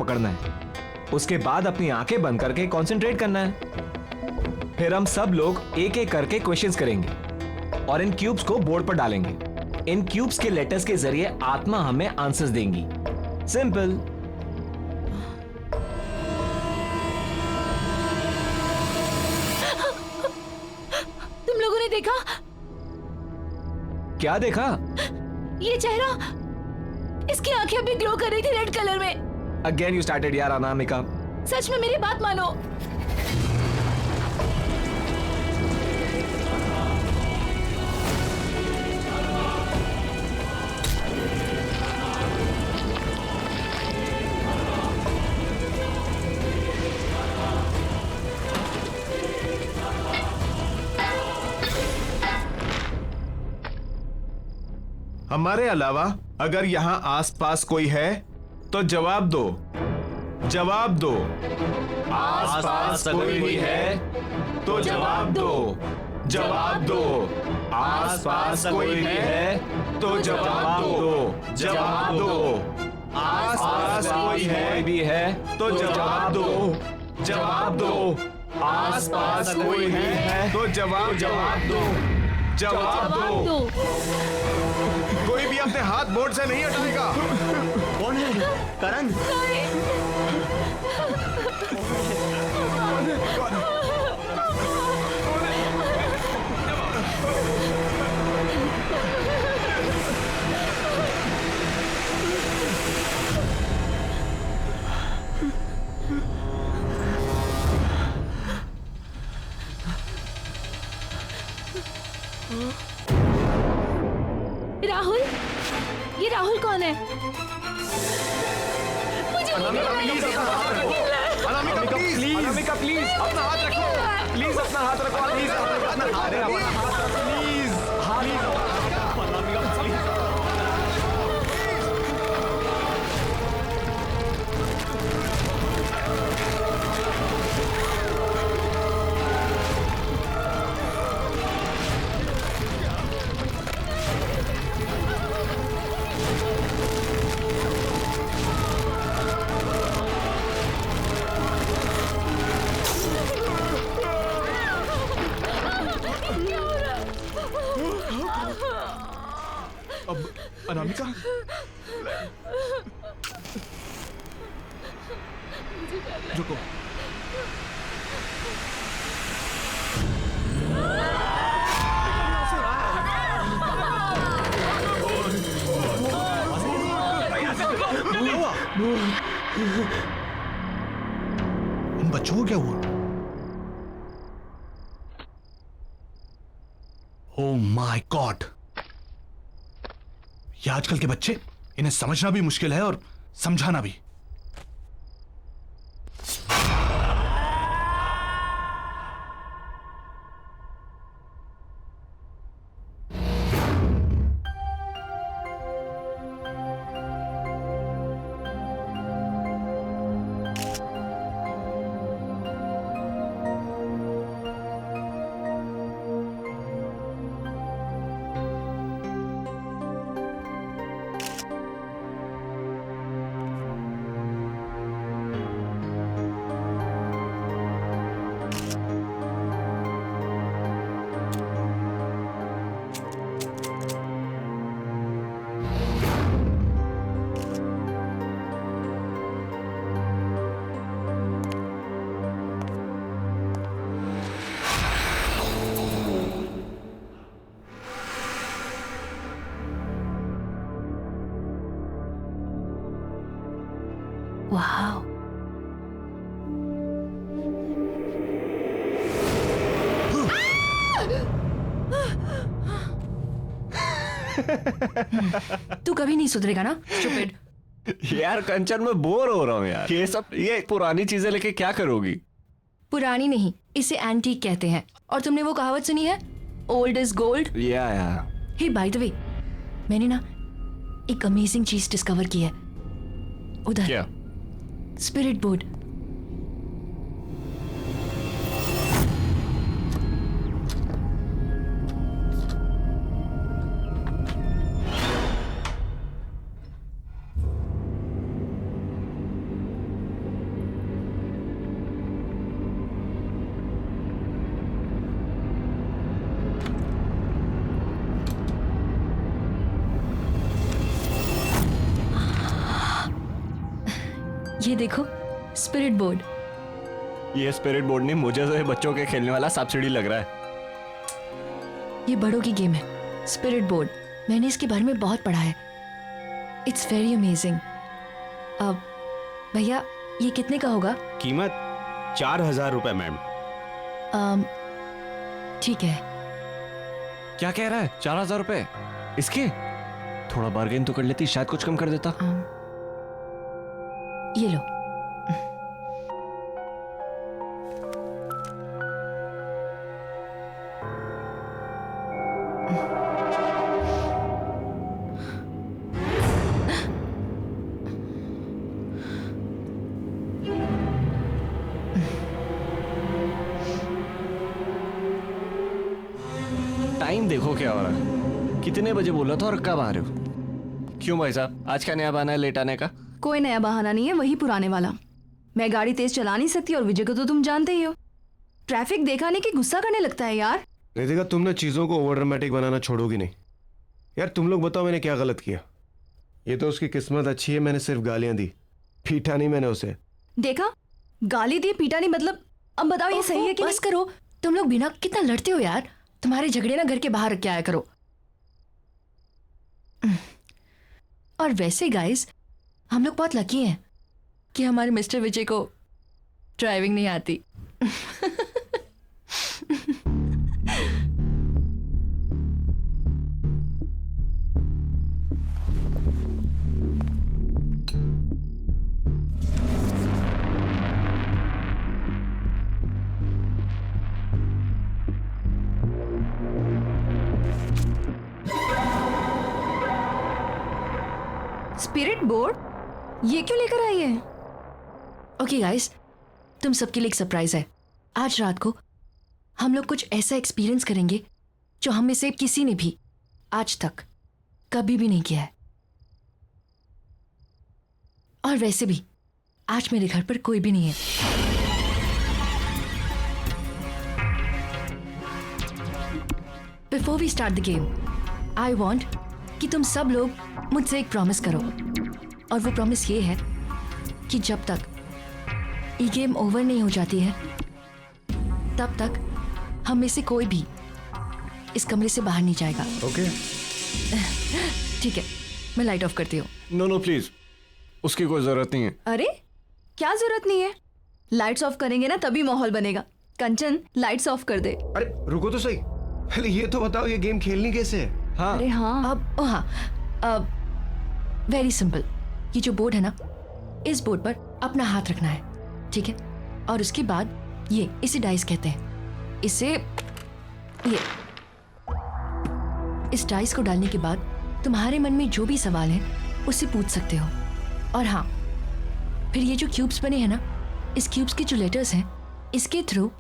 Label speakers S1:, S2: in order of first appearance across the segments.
S1: पकड़ना है। उसके बाद अपनी आंखें बंद करके कंसंट्रेट करना है। फिर हम सब लोग एक एक करके क्वेश्चंस करेंगे और इन क्यूब्स को बोर्ड पर डालेंगे। इन क्यूब्स के लेटर्स के जरिए आत्मा हमें आंसर्स देंगी। सिंपल।
S2: तुम लोगों ने देखा?
S1: क्या देखा?
S2: ये चेहरा, इसकी आंखें अभी ग्लो कर रही थी रेड कलर में।
S1: अगेन यू स्टार्टेड यार अनामिका।
S2: सच में मेरी बात मानो।
S3: हमारे अलावा अगर यहाँ आसपास कोई है तो जवाब दो, जवाब दो। आसपास कोई भी है तो जवाब दो, जवाब दो। आसपास कोई भी है तो जवाब दो, जवाब दो। आसपास कोई भी है तो जवाब दो, जवाब दो। आसपास कोई भी है तो जवाब दो, जवाब दो। कोई भी अपने हाथ बोर्ड से नहीं हटाएगा।
S4: कौन है? करण?
S2: राहुल, ये राहुल कौन है? मुझे
S1: अनामिका प्लीज अपना हाथ रखो, प्लीज अपना हाथ रखो, प्लीज अपना हाथ रखो, प्लीज
S3: अब अनामिका, रुको।
S5: इन बच्चों को क्या हुआ? ओह माय गॉड, ये आजकल के बच्चे, इन्हें समझना भी मुश्किल है और समझाना भी।
S2: वाह, तू कभी नहीं सुधरेगा ना स्टूपिड।
S1: यार कंचन मैं बोर हो रहा हूँ यार। ये पुरानी चीजें लेके क्या करोगी?
S2: पुरानी नहीं, इसे एंटीक कहते हैं। और तुमने वो कहावत सुनी है, ओल्ड इज गोल्ड?
S1: या
S2: हे बाय द वे, मैंने ना एक अमेजिंग चीज डिस्कवर की है उधर।
S1: क्या?
S2: Spirit board. ये देखो, स्पिरिट बोर्ड।
S1: ये स्पिरिट बोर्ड नहीं, मुझे तो ये बच्चों के खेलने वाला सब्सिडी लग रहा है।
S2: ये बड़ों की गेम है, स्पिरिट बोर्ड। मैंने इसके बारे में बहुत पढ़ा है। It's very amazing. अब भैया, ये कितने का होगा?
S4: कीमत 4000 रुपए मैम।
S2: ठीक है।
S1: क्या कह रहा है? 4000 रुपए इसके? थोड़ा बार्गेन तो कर लेती, शायद कुछ कम कर देता।
S2: ये लो।
S1: टाइम देखो क्या हो रहा है। कितने बजे बोला था और कब आ रहे हो? क्यों भाई साहब, आज का नया बहाना है लेट आने का?
S6: कोई नया बहाना नहीं है, वही पुराने वाला। मैं गाड़ी तेज चला नहीं सकती और विजय को तो तुम जानते ही हो। ट्रैफिक देखा नहीं कि गुस्सा करने लगता है यार।
S7: रितिका, तुम ना चीजों को ओवर ड्रामेटिक बनाना छोड़ोगी नहीं यार। तुम लोग बताओ मैंने क्या गलत किया? ये तो उसकी किस्मत अच्छी है, मैंने सिर्फ गालियां दी, पीटा नहीं मैंने उसे।
S6: देखा, गाली दी पीटा नहीं, मतलब अब बताओ ये सही है कि
S2: बस करो। तुम लोग बिना कितना लड़ते हो यार। तुम्हारे झगड़े ना घर के बाहर रख के आया करो। और वैसे गाइस, हम लोग बहुत लकी हैं कि हमारे मिस्टर विजय को ड्राइविंग नहीं आती।
S6: स्पिरिट बोर्ड ये क्यों लेकर आई है?
S2: ओके गाइस, तुम सबके लिए एक सरप्राइज है। आज रात को हम लोग कुछ ऐसा एक्सपीरियंस करेंगे जो हम में से किसी ने भी आज तक कभी भी नहीं किया है। और वैसे भी आज मेरे घर पर कोई भी नहीं है। Before we start the game, I want कि तुम सब लोग मुझसे एक प्रॉमिस करो। और वो प्रॉमिस ये है कि जब तक ये गेम ओवर नहीं हो जाती है, तब तक हम में से कोई भी इस कमरे से बाहर नहीं जाएगा।
S7: ओके
S2: ठीक है, मैं लाइट ऑफ करती हूँ।
S1: नो नो प्लीज, उसकी कोई जरूरत नहीं है।
S6: अरे क्या जरूरत नहीं है? लाइट्स ऑफ करेंगे ना तभी माहौल बनेगा। कंचन, लाइट्स ऑफ कर दे।
S7: अरे रुको तो सही, पहले ये तो बताओ ये गेम खेलनी कैसे है?
S1: हाँ,
S6: अरे हाँ,
S2: अब वेरी सिंपल। ये जो बोर्ड है ना, इस बोर्ड पर अपना हाथ रखना है, ठीक है? और उसके बाद इसे डाइस कहते हैं। ये इस डाइस को डालने के बाद तुम्हारे मन में जो भी सवाल है उससे पूछ सकते हो। और हाँ, फिर ये जो क्यूब्स बने हैं ना, इस क्यूब्स के जो लेटर्स हैं, इसके थ्रू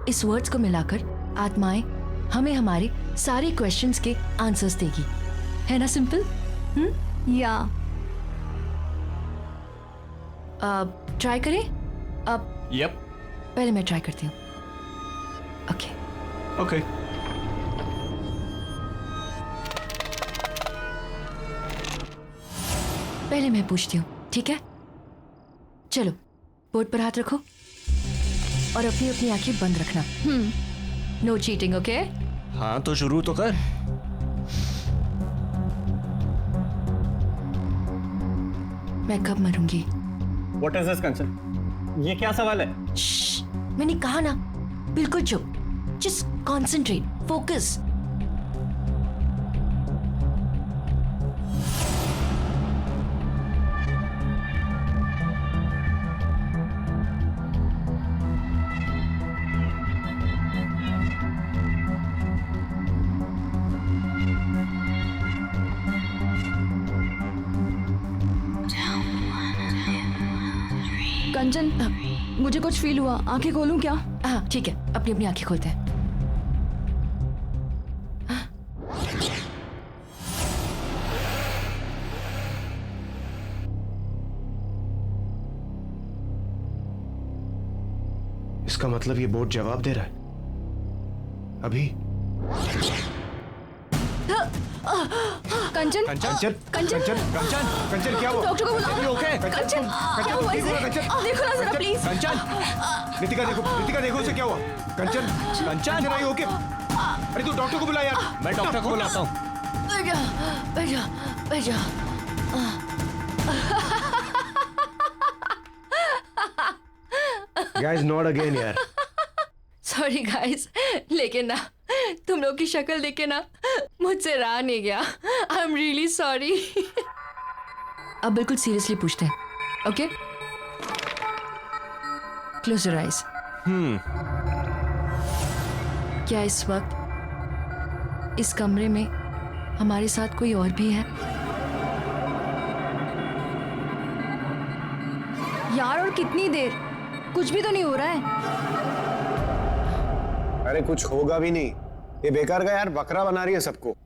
S2: इस वर्ड्स को मिलाकर आत्माएं हमें हमारे सारे क्वेश्चंस के आंसर्स देगी। है ना सिंपल?
S6: या
S2: ट्राई करें? अब
S1: यप,
S2: पहले मैं ट्राई करती हूँ। Okay
S1: okay.
S2: पहले मैं पूछती हूँ, ठीक है? चलो, बोर्ड पर हाथ रखो और अपनी अपनी आंखें बंद रखना। No cheating, okay?
S1: हाँ तो शुरू तो कर।
S2: मैं कब मरूंगी?
S4: What is this Kanchan? ये क्या सवाल है?
S2: श्श्श, मैंने कहा ना, बिल्कुल चुप। Just concentrate, focus.
S6: कंचन, मुझे कुछ फील हुआ। आंखें खोलूं क्या?
S2: हाँ ठीक है, अपनी अपनी आंखें खोलते हैं।
S7: इसका मतलब ये बोर्ड जवाब दे रहा है अभी।
S6: कंचन
S7: कंचन
S6: कंचन
S7: कंचन क्या हुआ?
S6: डॉक्टर को बुलाओ।
S7: ओके
S6: कंचन क्या हुआ इसे? देखो ना जरा प्लीज।
S7: नितिका देखो उसे क्या हुआ? कंचन आई ओके? अरे तू डॉक्टर को बुला यार।
S1: मैं डॉक्टर को बुलाता हूँ।
S2: बैठ जा।
S7: गाइस नॉट अगेन यार।
S2: सॉरी गाइस, लेकिन ना तुम लोग की शक्ल देख के ना मुझसे रहा नहीं गया। I am really sorry. अब बिल्कुल सीरियसली पूछते हैं, ओके? Close your eyes. क्या इस वक्त इस कमरे में हमारे साथ कोई और भी है?
S6: यार और कितनी देर? कुछ भी तो नहीं हो रहा है।
S7: अरे कुछ होगा भी नहीं, ये बेकार का यार बकरा बना रही है सबको।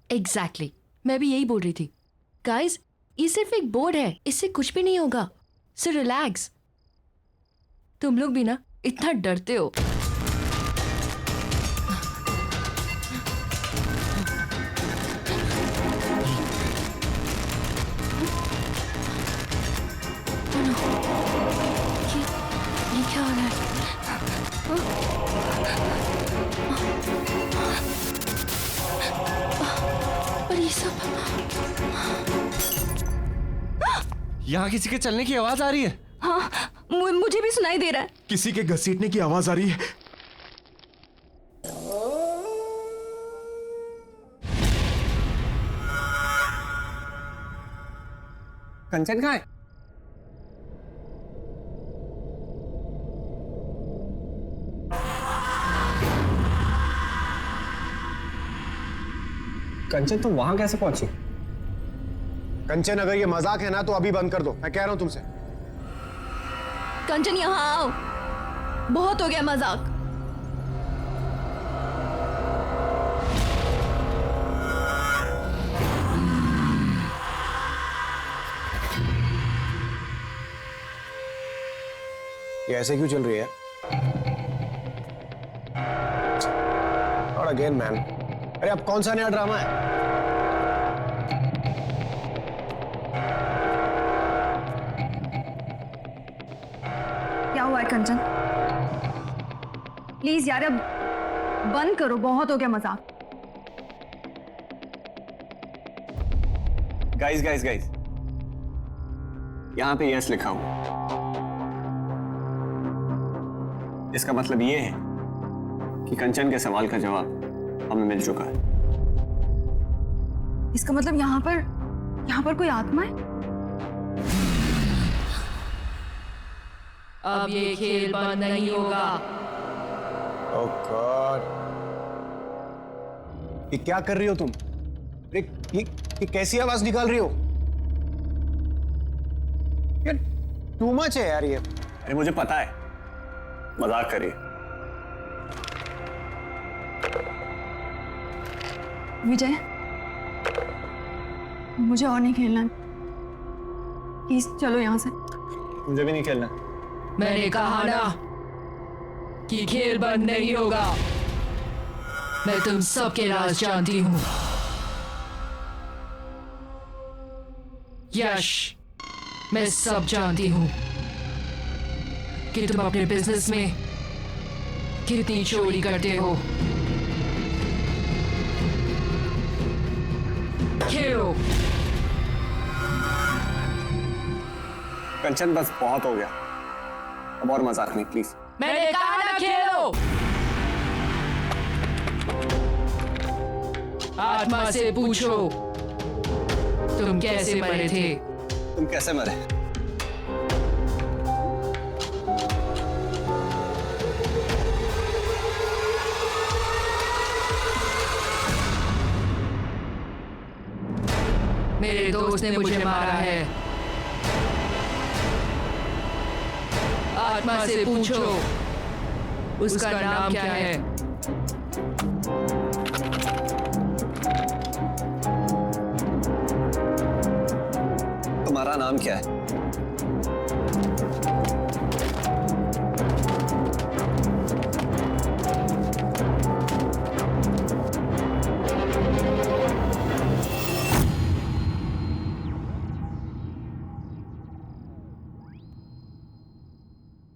S2: एग्जैक्टली मैं भी यही बोल रही थी। गाइस ये सिर्फ एक बोर्ड है, इससे कुछ भी नहीं होगा, सो रिलैक्स। तुम लोग भी ना इतना डरते हो। ये क्या हो रहा है? और ये सब
S1: यहाँ किसी के चलने की आवाज आ रही है।
S6: हाँ मुझे भी सुनाई दे रहा है।
S3: किसी के घसीटने की आवाज आ रही है।
S4: कंचन कहाँ है? कंचन तुम वहां कैसे पहुंची?
S7: कंचन अगर ये मजाक है ना तो अभी बंद कर दो, मैं कह रहा हूं तुमसे।
S6: कंचन यहाँ आओ, बहुत हो गया मजाक।
S7: ये ऐसे क्यों चल रही है? और अगेन मैन, अरे अब कौन सा नया ड्रामा है?
S6: क्या हुआ है कंचन? प्लीज यार अब बंद करो, बहुत हो गया मजाक।
S4: गाइस यहाँ पे यस लिखा हुआ, इसका मतलब ये है कि कंचन के सवाल का जवाब हमें मिल चुका है।
S6: इसका मतलब यहाँ पर कोई आत्मा है?
S2: अब ये खेल बंद नहीं होगा।
S7: ओह गॉड, ये क्या कर रही हो तुम? ये कैसी आवाज निकाल रही हो? यार टू मच है यार ये।
S4: अरे मुझे पता है, मजाक करिए।
S6: विजय, मुझे और नहीं खेलना, प्लीज चलो यहाँ से।
S4: मुझे भी नहीं खेलना।
S2: मैंने कहा ना कि खेल बंद नहीं होगा। मैं तुम सबके राज जानती हूं। यश, मैं सब जानती हूं कि तुम अपने बिजनेस में कितनी चोरी करते हो। खेलो।
S4: कंचन बस बहुत हो गया, अब और मजाक नहीं प्लीज।
S2: मैंने कहा ना खेलो। आत्मा से पूछो तुम कैसे मरे थे।
S4: तुम कैसे मरे?
S2: मेरे दोस्त ने मुझे मारा है। आत्मा से पूछो उसका नाम क्या है।
S4: तुम्हारा नाम क्या है?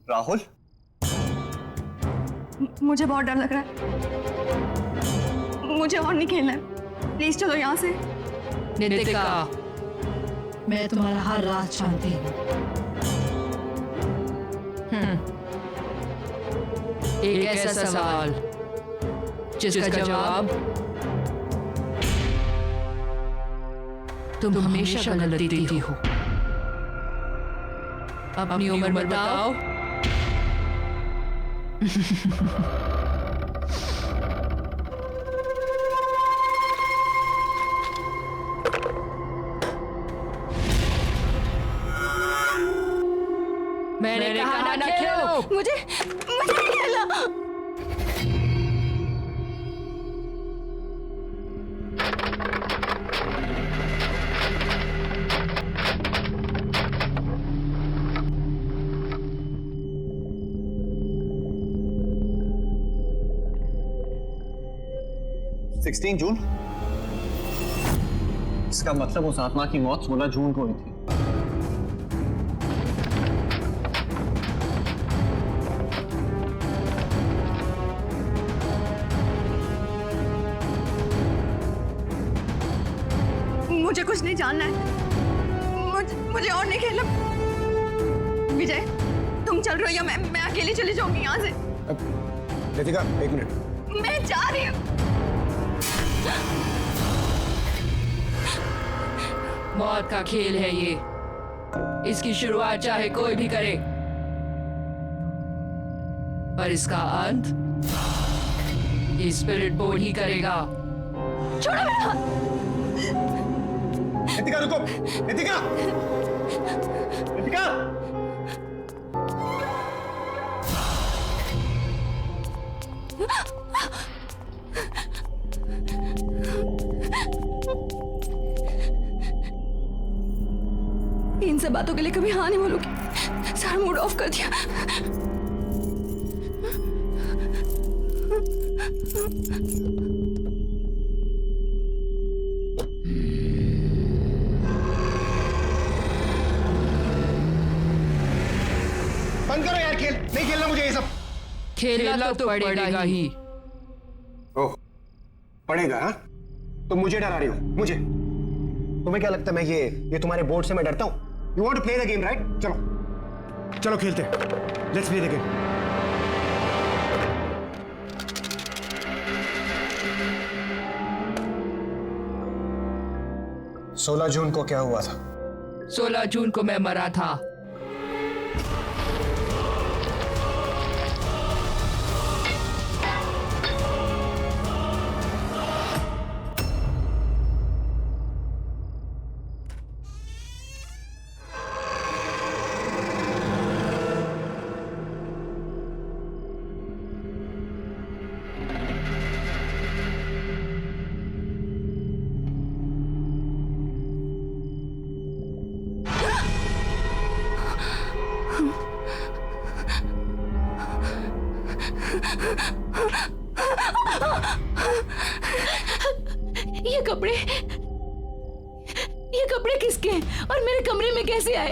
S4: राहुल,
S6: मुझे बहुत डर लग रहा है, मुझे और नहीं खेलना है, प्लीज चलो यहाँ से।
S2: नितिका,
S8: मैं तुम्हारा हर राज जानती हूँ।
S2: एक ऐसा सवाल जिसका जवाब तुम हमेशा गलत देती हो। अपनी उम्र बताओ। मैंने कहा ना खेलो।
S6: मुझे नहीं खेलना।
S4: जून, इसका मतलब उस आत्मा की मौत 16 जून को हुई थी।
S6: मुझे कुछ नहीं जानना है, मुझे और नहीं खेलना। विजय, तुम चल रहे हो या मैं अकेली चली जाऊंगी यहाँ से?
S7: नितिका, एक मिनट।
S6: मैं जा रही हूँ।
S2: मौत का खेल है ये, इसकी शुरुआत चाहे कोई भी करे, पर इसका अंत ये स्पिरिट बोर्ड ही करेगा।
S6: छोड़ो मेरा हाथ।
S4: नितिका रुको, नितिका, नितिका।
S6: इन सब बातों के लिए कभी हाँ नहीं बोलूंगी। सारा मूड ऑफ कर दिया।
S7: बंद करो यार खेल, नहीं खेलना मुझे ये सब।
S2: खेलना तो पड़ेगा ही।
S7: ओह, पड़ेगा? हाँ? तो मुझे डरा रही हो? मुझे? तुम्हें क्या लगता है मैं ये तुम्हारे बोर्ड से मैं डरता हूं? You want to play the game, right? चलो, चलो खेलते हैं। Let's play the game. सोलह जून को क्या हुआ था?
S2: 16 जून को मैं मरा था।
S6: ये कपड़े किसके हैं और मेरे कमरे में कैसे आए?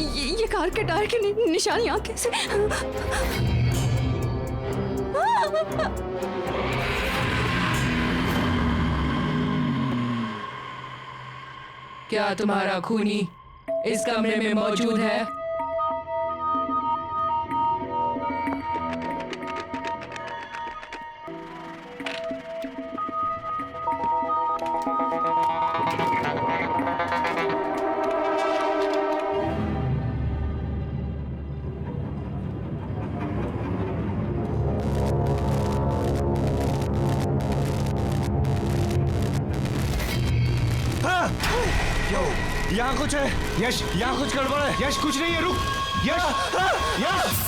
S6: ये कार के टायर की निशानी यहाँ कैसे?
S2: क्या तुम्हारा खूनी इस कमरे में मौजूद है?
S1: यहाँ कुछ है।
S7: यश,
S1: यहाँ कुछ गड़बड़ है।
S7: यश कुछ नहीं है, रुक। यश, यश।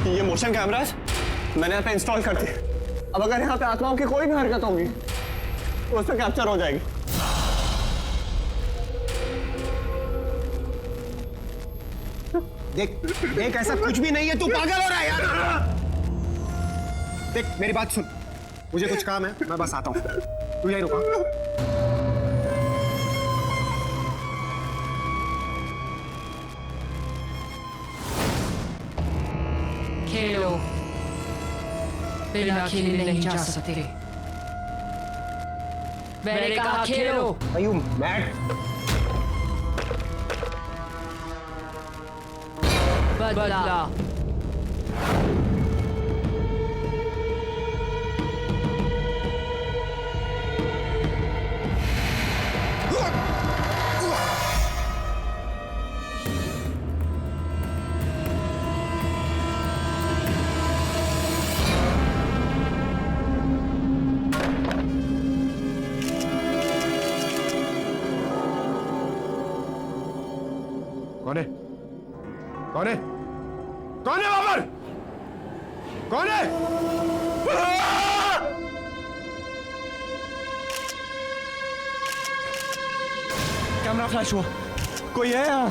S4: ये मोशन कैमरास मैंने यहाँ पे इंस्टॉल कर दिए। अब अगर यहाँ पे आत्माओं की कोई भी हरकत होगी तो उस पर कैप्चर हो जाएगी।
S7: देख देख, ऐसा कुछ भी नहीं है, तू पागल हो रहा है यार। देख मेरी बात सुन, मुझे कुछ काम है, मैं बस आता हूँ, तू यहीं रुका।
S8: खेलो, बिना खेले नहीं जा सकते। मैंने कहा खेलो।
S7: Are you mad?
S8: बदला।
S7: कौन है? कौन है? कौन है वहां पर? कौन है?
S1: कैमरा फ्लैश हुआ। कोई है यहाँ?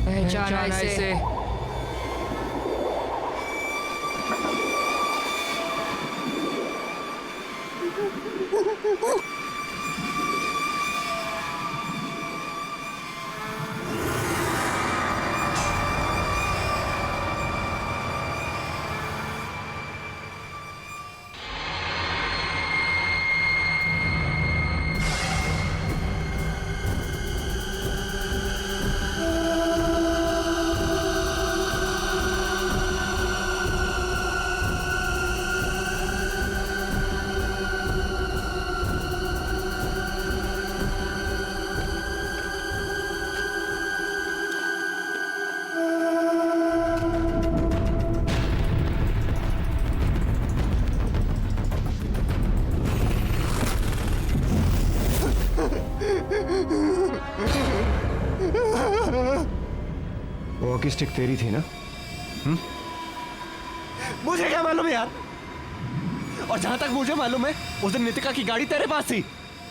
S8: पहचाना इसे।
S7: वॉकी स्टिक तेरी थी ना?
S1: मुझे क्या मालूम यार। और जहां तक मुझे मालूम है उस दिन नितिका की गाड़ी तेरे पास थी।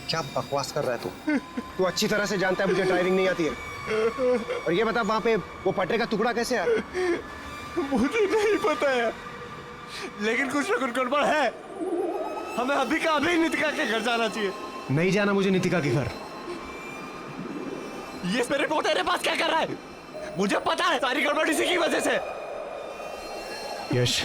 S7: क्या बकवास कर रहा है तू? तू अच्छी तरह से जानता है मुझे ड्राइविंग नहीं आती है। और ये बता वहां पे वो पटरे का टुकड़ा कैसे आया?
S1: मुझे नहीं पता है, लेकिन कुछ ना कुछ गड़बड़ है। हमें अभी का अभी नितिका के घर जाना चाहिए।
S7: नहीं जाना मुझे नितिका के घर।
S1: ये मेरे रिपोर्ट तेरे पास क्या कर रहा है? मुझे पता है सारी गड़बड़ इसी की वजह से।
S7: यश,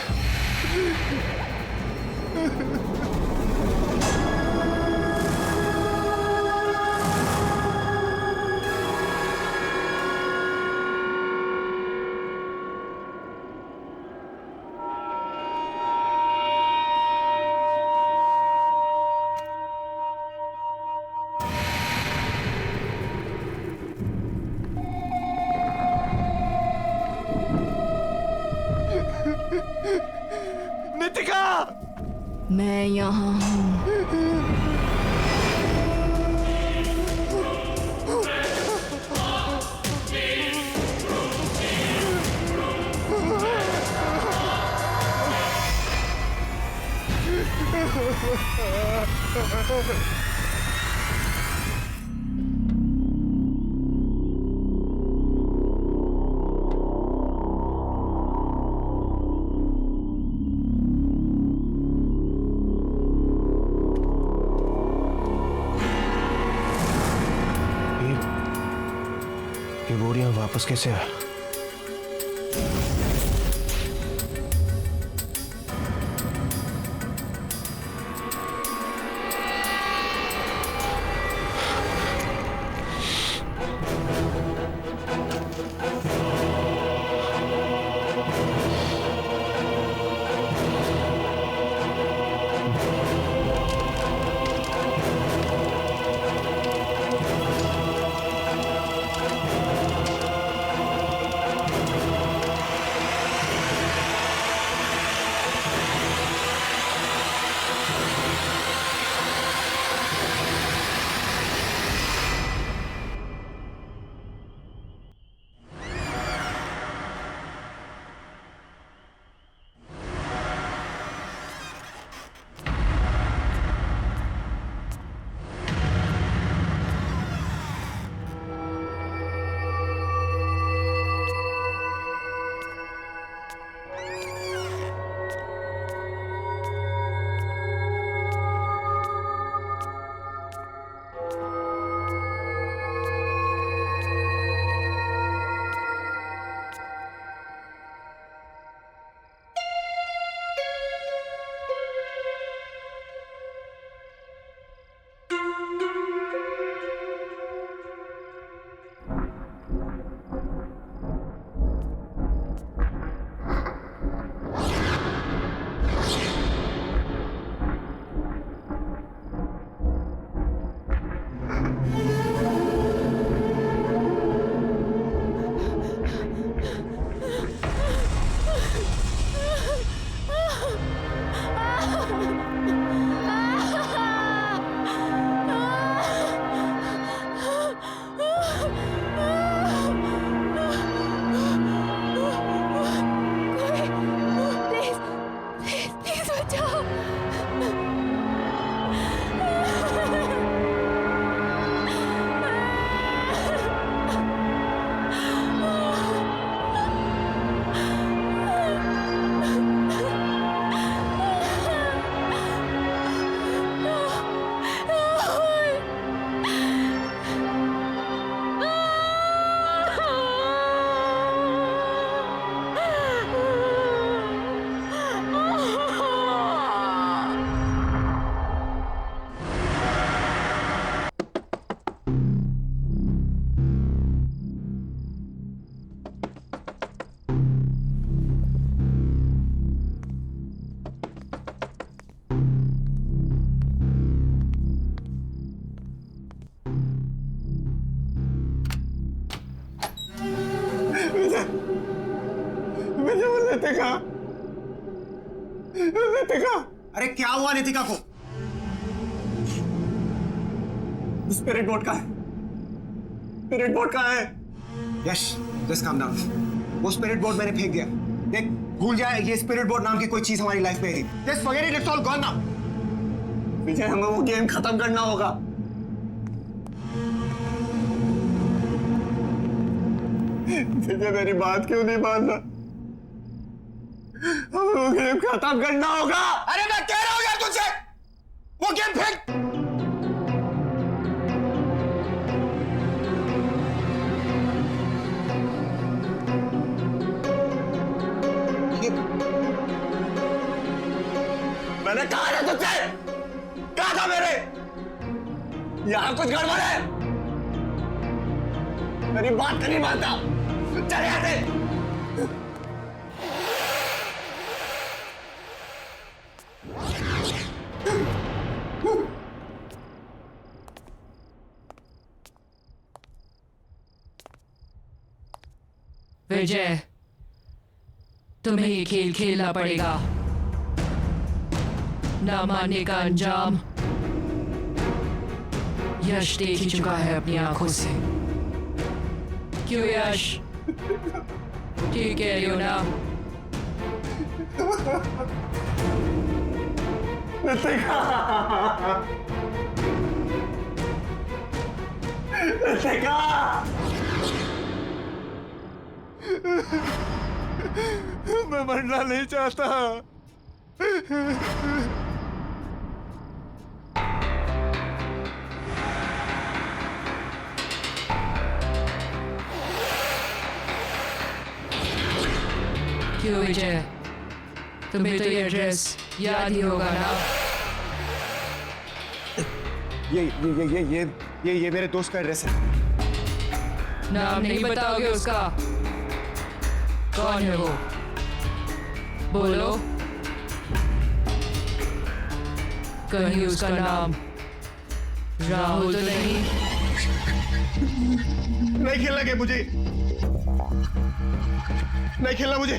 S3: नितिका!
S2: मैं यहाँ हूँ।
S7: ये बोरियां वापस कैसे आया?
S4: नितिका, नितिका,
S7: अरे क्या हुआ नितिका को?
S4: स्पिरिट बोर्ड का है। स्पिरिट बोर्ड कहाँ है?
S7: यश, जस्ट काम डाउन। वो स्पिरिट बोर्ड मैंने फेंक दिया। देख, भूल जाए ये स्पिरिट बोर्ड नाम की कोई चीज हमारी लाइफ में थी। Just forget it, it's all gone now.
S4: Vijay, हमें वो गेम खत्म करना होगा। विजय, मेरी बात क्यों नहीं मान रहा? हमें वो गेम खत्म करना होगा।
S7: अरे मैं कह रहा हूं यार तुझसे, वो गेम फेंक।
S4: मैंने कहा ना तुझसे, कहा था मेरे, यहां कुछ गड़बड़ है। मेरी बात नहीं मानता, चले आते।
S8: विजय, तुम्हें ये खेल खेलना पड़ेगा। ना मानने का अंजाम यश देख ही चुका है अपनी आंखों से। क्यों यश? ठीक कह रही हो ना?
S3: मैं मरना नहीं चाहता।
S8: क्यों विजय, तुम्हें तो ये ड्रेस याद ही होगा ना?
S7: ये मेरे दोस्त का एड्रेस है।
S8: नाम नहीं बताओगे उसका? कौन है वो? बोलो। कहीं उसका नाम राहुल तो नहीं?
S7: नहीं खेलना गेम मुझे, नहीं खेलना मुझे।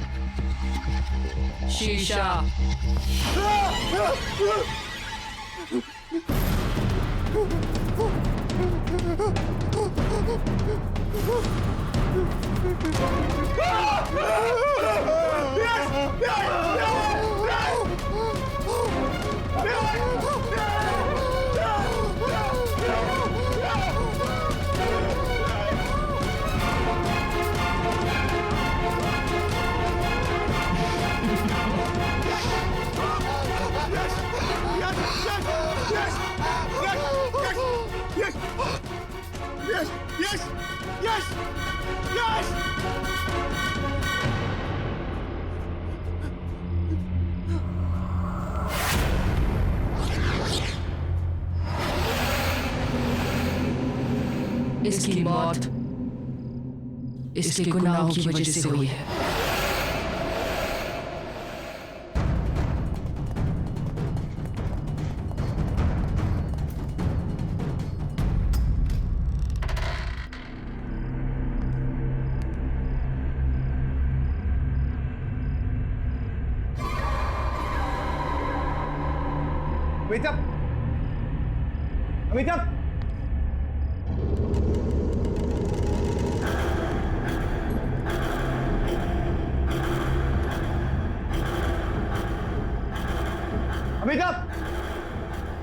S8: शीशा। इसकी मौत इसके गुनाहों की वजह से हुई है।
S7: अमिताभ, अमिताभ, अमिताभ,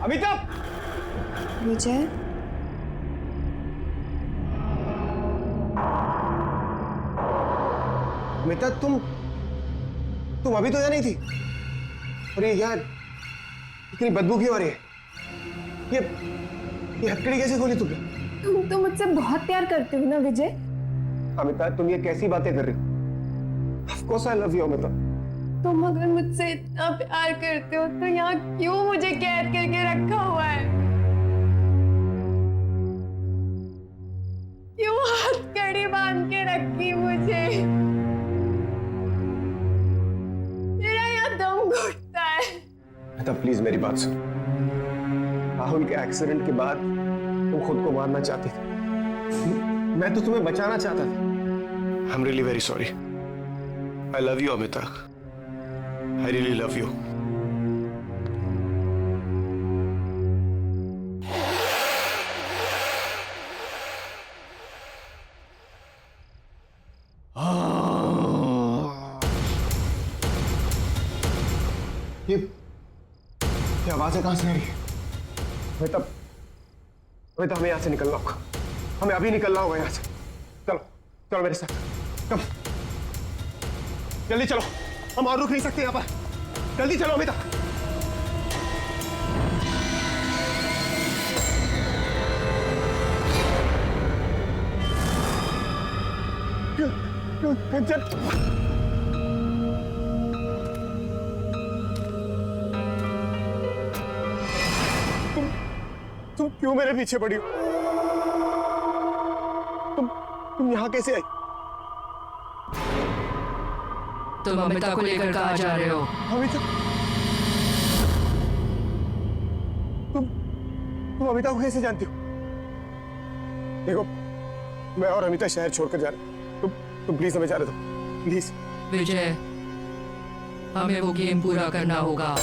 S7: अमिताभ।
S6: विजय,
S7: अमिताभ, तुम अभी तो यहाँ नहीं थी। और ये यार इतनी बदबू क्यों आ रही है? ये हथकड़ी कैसे खोली तुमने?
S6: तुम तो मुझसे बहुत प्यार करते हो ना विजय?
S7: अमिताभ, तुम ये कैसी बातें कर रही हो? Of course I love you, Amitabh.
S6: तुम अगर मुझसे इतना प्यार करते हो तो यहाँ क्यों मुझे कैद करके रखा हुआ है? क्यों हथकड़ी बांध के रखी मुझे? मेरा यहाँ दम घुटता है।
S7: अमिताभ, प्लीज मेरी बात सुन। राहुल के एक्सीडेंट के बाद तुम खुद को मारना चाहती थी। मैं तो तुम्हें बचाना चाहता था। I'm really very sorry. I love you, Amitabh. I really love you. ये आवाजें कहां से आ रही है? अमिताभ, अमिताभ, हमें यहां से निकलना होगा। हमें अभी निकलना होगा यहां से। चलो चलो मेरे साथ, कम जल्दी चलो। हम और रुक नहीं सकते यहाँ पर। जल्दी चलो अमिताभ। तुम क्यों मेरे पीछे पड़ी हो? तुम यहाँ कैसे आई?
S8: तुम अमिता को लेकर कहाँ जा रहे हो?
S7: अमिता, तुम अमिता को कैसे जानती हो? देखो, मैं और अमिता शहर छोड़कर जा रहे हैं। तुम प्लीज हमें जाने दो, प्लीज।
S8: विजय, हमें वो गेम पूरा करना होगा।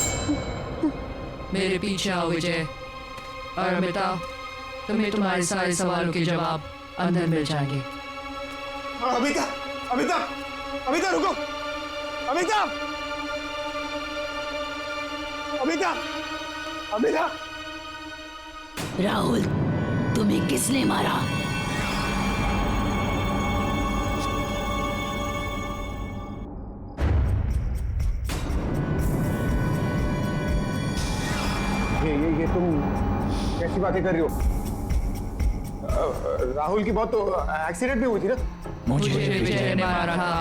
S8: मेरे पीछे आओ विजय। और अमिताभ, तुम्हें तुम्हारे सारे सवालों के जवाब अंदर मिल जाएंगे।
S7: अमिताभ अमिताभ अमिताभ रुको। अमिताभ अमिताभ अमिताभ।
S9: राहुल, तुम्हें किसने मारा?
S7: ये तुम कैसी बातें कर रही हो? राहुल की बहुत तो एक्सीडेंट भी हुई थी ना?
S8: मुझे विजय ने मारा था।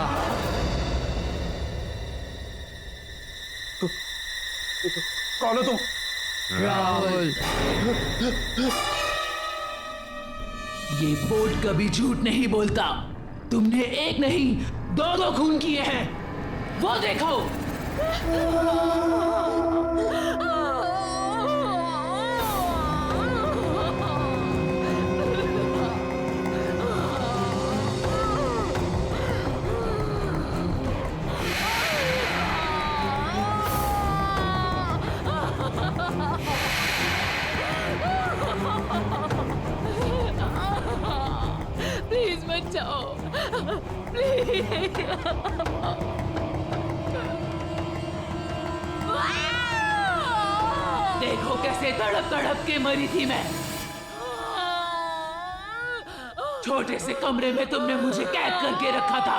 S7: कौन हो तुम?
S8: राहुल,
S9: ये बोर्ड कभी झूठ नहीं बोलता। तुमने एक नहीं, दो खून किए हैं। वो देखो।
S8: प्लीज मत जाओ, प्लीज।
S9: देखो कैसे तड़प तड़प के मरी थी मैं। छोटे से कमरे में तुमने मुझे कैद करके रखा था।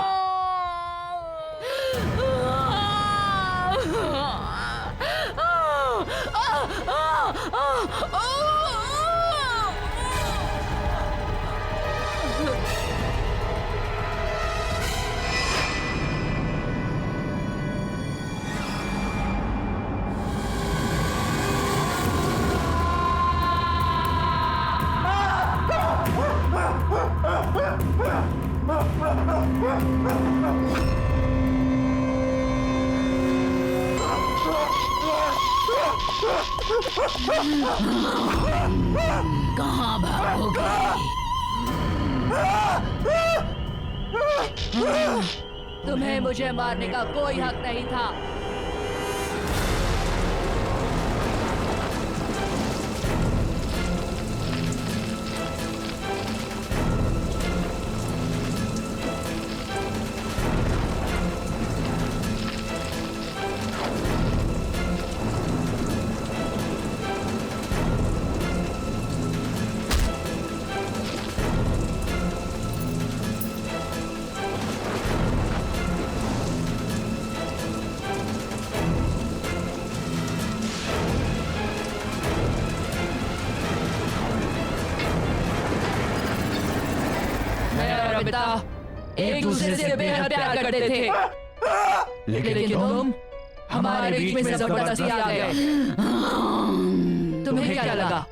S9: कहाँ भागोगे?
S8: तुम्हें मुझे मारने का कोई हक नहीं था। पिता एक दूसरे से बेहद प्यार करते थे, लेकिन तुम हमारे बीच में जबरदस्ती आ गए। तुम्हें क्या लगा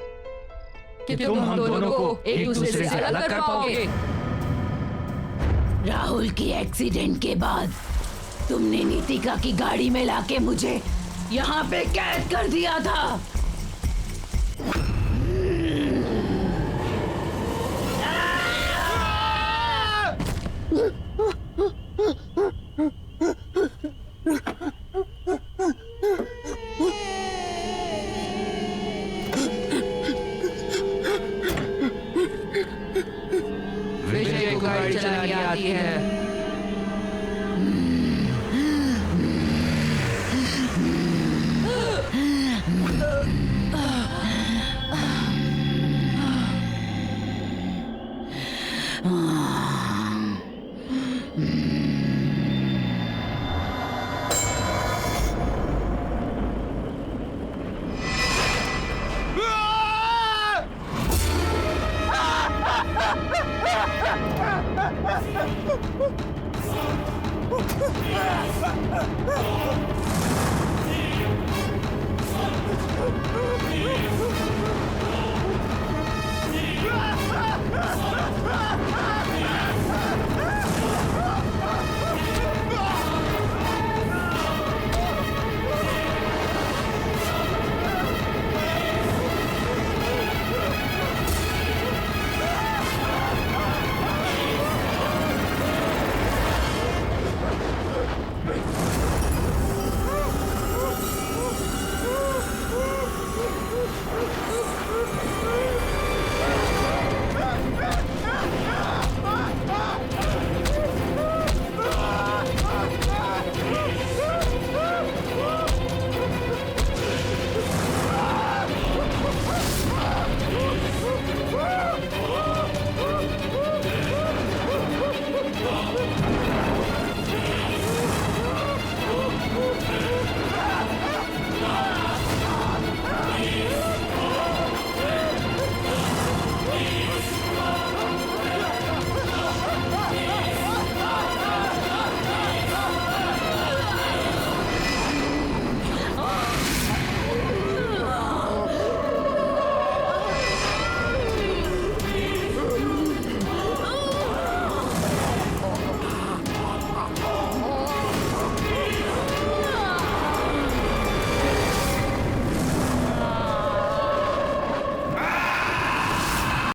S8: कि तुम हम दोनों को एक दूसरे से अलग कर पाओगे?
S9: राहुल की एक्सीडेंट के बाद तुमने नीतिका की गाड़ी में लाके मुझे यहाँ पे कैद कर दिया था।
S8: विजय को गाड़ी चलानी आती है।